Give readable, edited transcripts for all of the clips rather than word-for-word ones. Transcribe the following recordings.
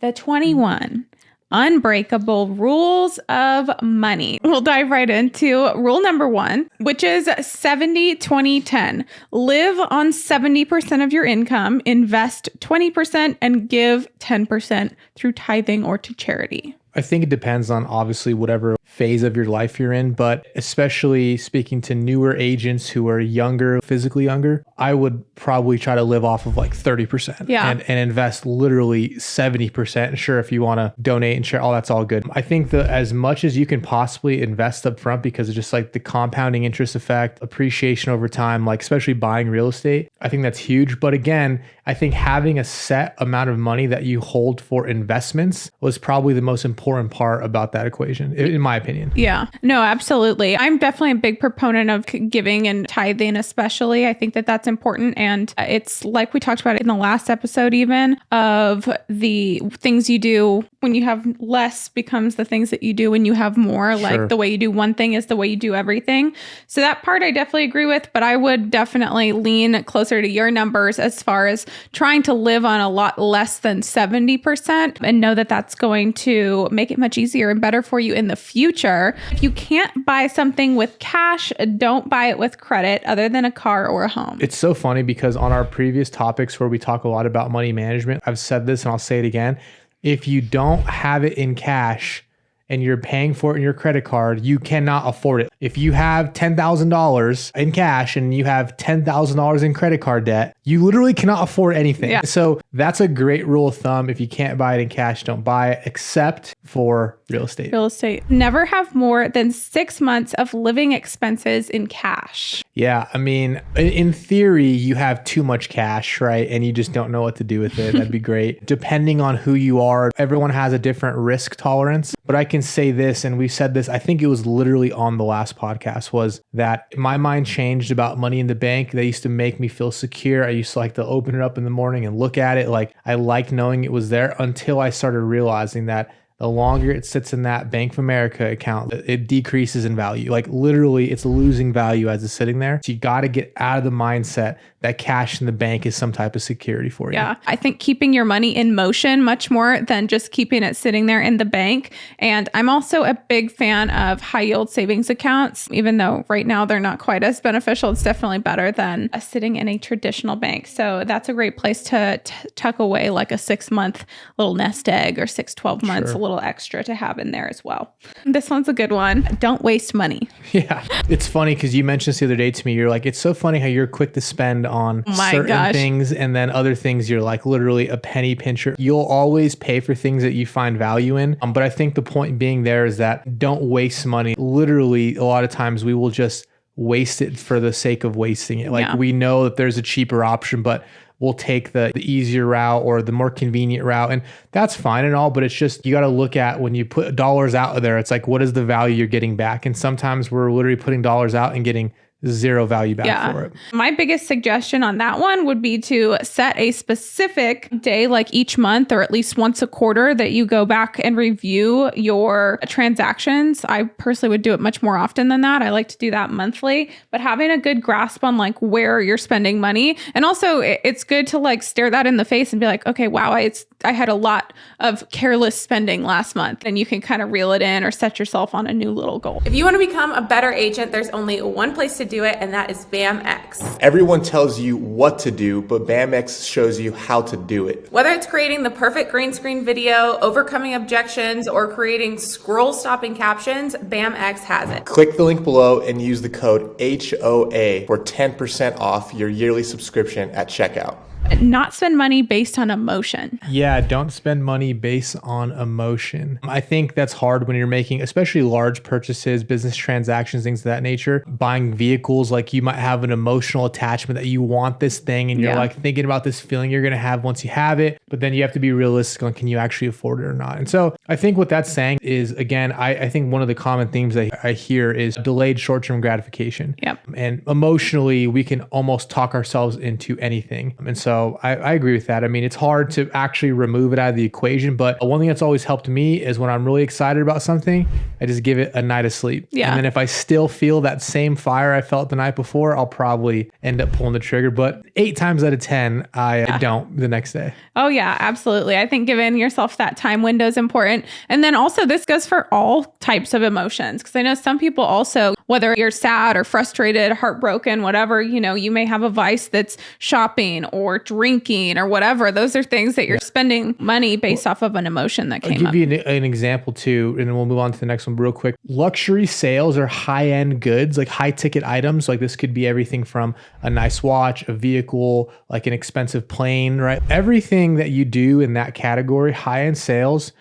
The 21 Unbreakable Rules of Money. We'll dive right into rule number 1, which is 70-20-10. Live on 70% of your income, invest 20%, and give 10% through tithing or to charity. I think it depends on obviously whatever phase of your life you're in, but especially speaking to newer agents who are younger, physically younger, I would probably try to live off of like 30% and invest literally 70%. Sure, if you want to donate and share, all that's all good. I think that as much as you can possibly invest up front because of just like the compounding interest effect, appreciation over time, like especially buying real estate, I think that's huge. But again, I think having a set amount of money that you hold for investments was probably the most important part about that equation, in my opinion. Yeah, no, absolutely. I'm definitely a big proponent of giving and tithing, especially. I think that that's important. And it's like we talked about in the last episode, even of the things you do when you have less becomes the things that you do when you have more. Sure. Like the way you do one thing is the way you do everything. So that part I definitely agree with, but I would definitely lean closer to your numbers as far as trying to live on a lot less than 70% and know that that's going to make it much easier and better for you in the future. If you can't buy something with cash, don't buy it with credit other than a car or a home. It's so funny because on our previous topics where we talk a lot about money management, I've said this and I'll say it again. If you don't have it in cash and you're paying for it in your credit card, you cannot afford it. If you have $10,000 in cash and you have $10,000 in credit card debt, you literally cannot afford anything. Yeah. So that's a great rule of thumb. If you can't buy it in cash, don't buy it, except for real estate. Real estate. Never have more than 6 months of living expenses in cash. Yeah. I mean, in theory, you have too much cash, right? And you just don't know what to do with it. That'd be great. Depending on who you are, everyone has a different risk tolerance. But I can say this, and we said this, I think it was literally on the last podcast, was that my mind changed about money in the bank. They used to make me feel secure. I used to like to open it up in the morning and look at it. Like I liked knowing it was there until I started realizing that the longer it sits in that Bank of America account, it decreases in value. Like literally it's losing value as it's sitting there. So you got to get out of the mindset that cash in the bank is some type of security for you. Yeah. I think keeping your money in motion much more than just keeping it sitting there in the bank. And I'm also a big fan of high yield savings accounts, even though right now they're not quite as beneficial. It's definitely better than sitting in a traditional bank. So that's a great place to tuck away like a 6-month little nest egg or 12 months, a little extra to have in there as well. This one's a good one. Don't waste money. Yeah. It's funny because you mentioned this the other day to me. You're like, it's so funny how you're quick to spend on certain things and then other things you're like literally a penny pincher. You'll always pay for things that you find value in. But I think the point being there is that don't waste money. Literally, a lot of times we will just waste it for the sake of wasting it. Like we know that there's a cheaper option, but we'll take the easier route or the more convenient route. And that's fine and all, but it's just, you got to look at when you put dollars out there, it's like, what is the value you're getting back? And sometimes we're literally putting dollars out and getting zero value back for it. My biggest suggestion on that one would be to set a specific day, like each month or at least once a quarter, that you go back and review your transactions. I personally would do it much more often than that. I like to do that monthly, but having a good grasp on like where you're spending money. And also it's good to like stare that in the face and be like, okay, wow, I had a lot of careless spending last month, and you can kind of reel it in or set yourself on a new little goal. If you want to become a better agent, there's only one place to do it, and that is BAMX. Everyone tells you what to do, but BAMX shows you how to do it. Whether it's creating the perfect green screen video, overcoming objections, or creating scroll stopping captions, BAMX has it. Click the link below and use the code HOA for 10% off your yearly subscription at checkout. Not spend money based on emotion. Yeah, don't spend money based on emotion. I think that's hard when you're making, especially large purchases, business transactions, things of that nature. Buying vehicles, like you might have an emotional attachment that you want this thing and you're like thinking about this feeling you're going to have once you have it, but then you have to be realistic on can you actually afford it or not. And so I think what that's saying is, again, I think one of the common themes I hear is delayed short-term gratification. Yep. And emotionally, we can almost talk ourselves into anything. And so So I agree with that. I mean, it's hard to actually remove it out of the equation, but one thing that's always helped me is when I'm really excited about something, I just give it a night of sleep. Yeah. And then if I still feel that same fire I felt the night before, I'll probably end up pulling the trigger. But 8 times out of 10, I don't the next day. Oh, yeah, absolutely. I think giving yourself that time window is important. And then also this goes for all types of emotions, because I know some people also, whether you're sad or frustrated, heartbroken, whatever, you may have a vice that's shopping or drinking or whatever. Those are things that you're spending money based off of an emotion that came up. I'll give you an example too, and then we'll move on to the next one real quick. Luxury sales are high-end goods, like high-ticket items. Like this could be everything from a nice watch, a vehicle, like an expensive plane, right? Everything that you do in that category, high-end sales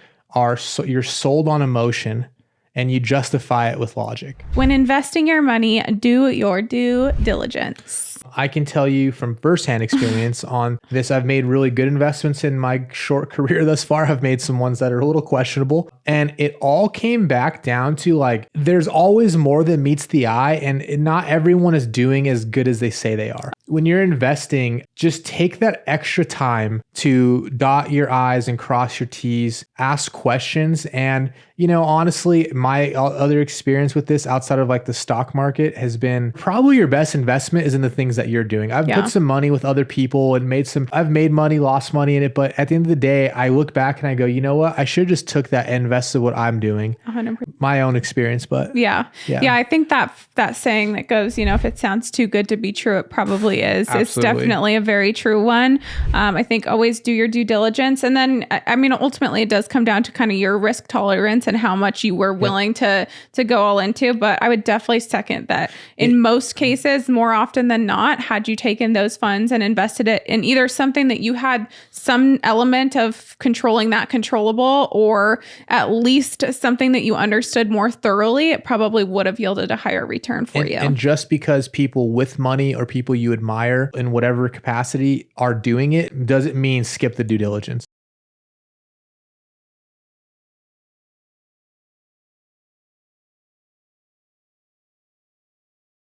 you're sold on emotion and you justify it with logic. When investing your money, do your due diligence. I can tell you from firsthand experience on this, I've made really good investments in my short career thus far. I've made some ones that are a little questionable. And it all came back down to like, there's always more than meets the eye, and not everyone is doing as good as they say they are. When you're investing, just take that extra time to dot your I's and cross your T's, ask questions. And, honestly, my other experience with this outside of like the stock market has been probably your best investment is in the things that you're doing. I've put some money with other people and I've made money, lost money in it. But at the end of the day, I look back and I go, you know what? I should have just took that and invested what I'm doing. 100%. My own experience, but yeah. I think that saying that goes, if it sounds too good to be true, it probably is. Absolutely. It's definitely a very true one. I think always do your due diligence. And then, ultimately it does come down to kind of your risk tolerance and how much you were willing to go all into. But I would definitely second that in most cases, more often than not, had you taken those funds and invested it in either something that you had some element of controlling that controllable, or at least something that you understood more thoroughly, it probably would have yielded a higher return for you. And just because people with money or people you admire in whatever capacity are doing it, doesn't mean skip the due diligence.